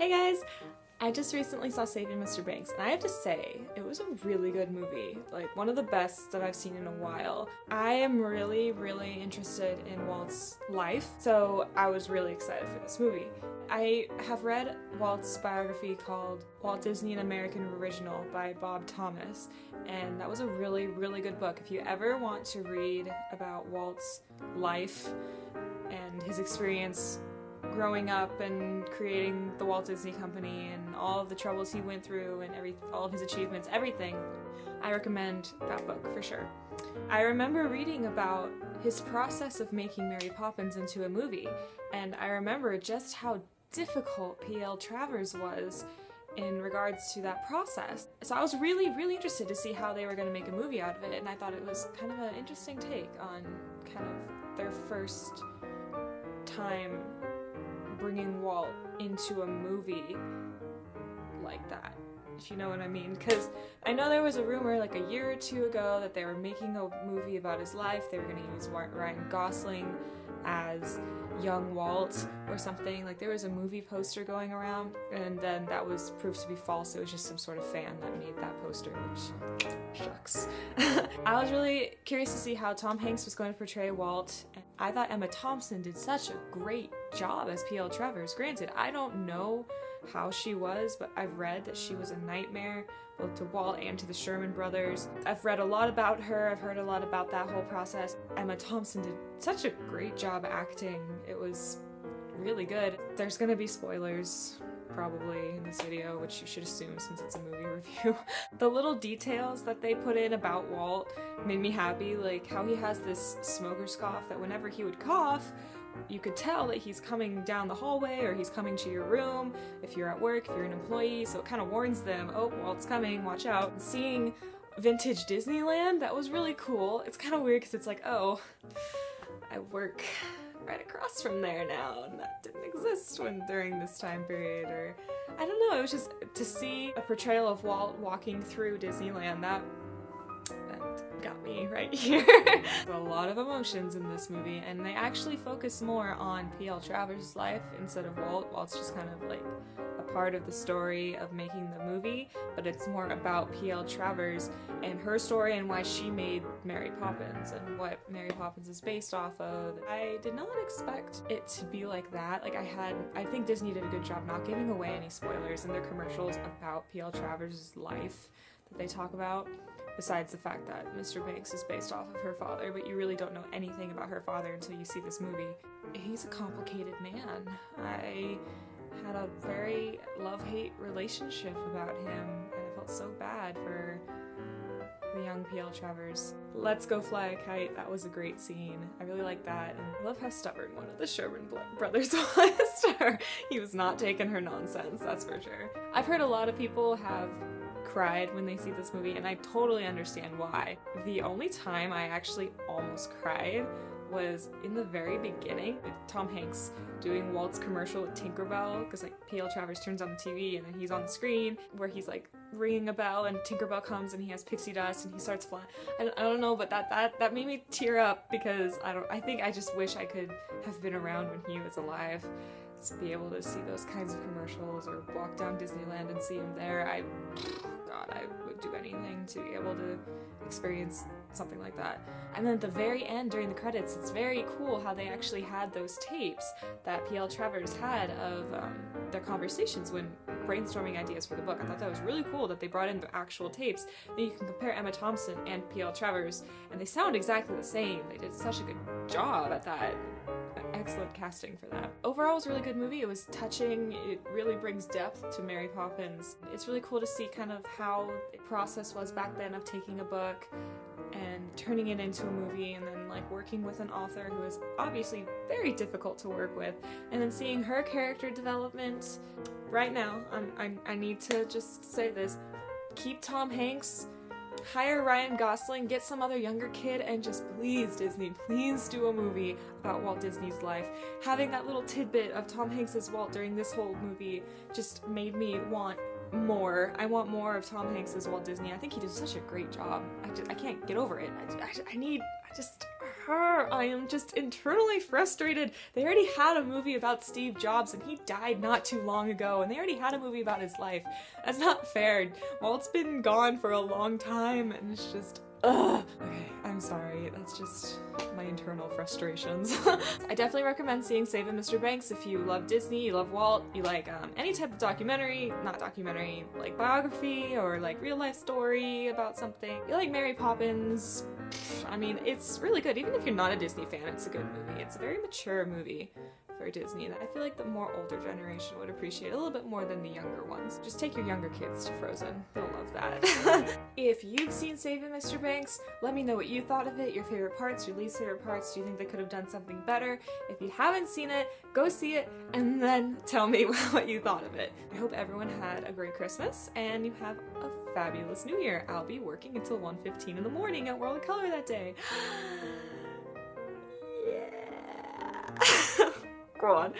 Hey guys! I just recently saw Saving Mr. Banks, and I have to say, it was a really good movie. Like, one of the best that I've seen in a while. I am really interested in Walt's life, so I was really excited for this movie. I have read Walt's biography called Walt Disney, an American Original by Bob Thomas, and that was a really good book. If you ever want to read about Walt's life and his experience growing up and creating the Walt Disney Company and all of the troubles he went through and all of his achievements, everything, I recommend that book for sure. I remember reading about his process of making Mary Poppins into a movie, and I remember just how difficult P.L. Travers was in regards to that process. So I was really interested to see how they were going to make a movie out of it, and I thought it was kind of an interesting take on kind of their first time bringing Walt into a movie like that, if you know what I mean. Because I know there was a rumor like a year or two ago that they were making a movie about his life. They were going to use Ryan Gosling as young Walt or something. Like, there was a movie poster going around, and then that was proved to be false. It was just some sort of fan that made that poster, which shucks. I was really curious to see how Tom Hanks was going to portray Walt. I thought Emma Thompson did such a great job as P.L. Travers. Granted, I don't know how she was, but I've read that she was a nightmare both to Walt and to the Sherman brothers. I've read a lot about her, I've heard a lot about that whole process. Emma Thompson did such a great job acting. It was really good. There's gonna be spoilers probably in this video, which you should assume since it's a movie review. The little details that they put in about Walt made me happy, like how he has this smoker's cough that whenever he would cough, you could tell that he's coming down the hallway or he's coming to your room if you're at work, if you're an employee, so it kind of warns them, oh, Walt's coming, watch out. Seeing vintage Disneyland, that was really cool. It's kind of weird because it's like, oh, I work right across from there now, and that didn't exist during this time period, or I don't know, it was just to see a portrayal of Walt walking through Disneyland, that got me right here. A lot of emotions in this movie, and they actually focus more on P.L. Travers' life instead of Walt. Walt's just kind of like a part of the story of making the movie, but it's more about P.L. Travers and her story and why she made Mary Poppins and what Mary Poppins is based off of. I did not expect it to be like that. Like, I think Disney did a good job not giving away any spoilers in their commercials about P.L. Travers' life that they talk about. Besides the fact that Mr. Banks is based off of her father, but you really don't know anything about her father until you see this movie. He's a complicated man. I had a very love-hate relationship about him, and I felt so bad for the young P.L. Travers. Let's Go Fly a Kite, that was a great scene. I really like that, and I love how stubborn one of the Sherman brothers was to her. He was not taking her nonsense, that's for sure. I've heard a lot of people have cried when they see this movie, and I totally understand why. The only time I actually almost cried was in the very beginning with Tom Hanks doing Walt's commercial with Tinkerbell, because like P.L. Travers turns on the TV and then he's on the screen where he's like ringing a bell and Tinkerbell comes and he has pixie dust and he starts flying. I don't know, but that made me tear up because I think I just wish I could have been around when he was alive to be able to see those kinds of commercials or walk down Disneyland and see him there. God, I would do anything to be able to experience something like that. And then at the very end, during the credits, it's very cool how they actually had those tapes that P.L. Travers had of their conversations when brainstorming ideas for the book. I thought that was really cool that they brought in the actual tapes. Then you can compare Emma Thompson and P.L. Travers, and they sound exactly the same. They did such a good job at that. Excellent casting for that. Overall, it was a really good movie. It was touching. It really brings depth to Mary Poppins. It's really cool to see kind of how the process was back then of taking a book and turning it into a movie, and then like working with an author who is obviously very difficult to work with, and then seeing her character development. Right now, I need to just say this. Keep Tom Hanks, hire Ryan Gosling, get some other younger kid, and just please, Disney, please do a movie about Walt Disney's life. Having that little tidbit of Tom Hanks as Walt during this whole movie just made me want more. I want more of Tom Hanks as Walt Disney. I think he did such a great job. I can't get over it. I just her. I am just internally frustrated. They already had a movie about Steve Jobs and he died not too long ago, and they already had a movie about his life. That's not fair. Walt's been gone for a long time and it's just, ugh. Okay, I'm sorry. That's just my internal frustrations. I definitely recommend seeing Saving Mr. Banks if you love Disney, you love Walt, you like any type of documentary, not documentary, like biography or like real life story about something. You like Mary Poppins. I mean, it's really good. Even if you're not a Disney fan, it's a good movie. It's a very mature movie for Disney that I feel like the more older generation would appreciate a little bit more than the younger ones. Just take your younger kids to Frozen. They'll love that. If you've seen Saving Mr. Banks, let me know what you thought of it, your favorite parts, your least favorite parts. Do you think they could have done something better? If you haven't seen it, go see it and then tell me what you thought of it. I hope everyone had a great Christmas and you have a fabulous New Year. I'll be working until 1:15 in the morning at World of Color that day. Yeah. Go on.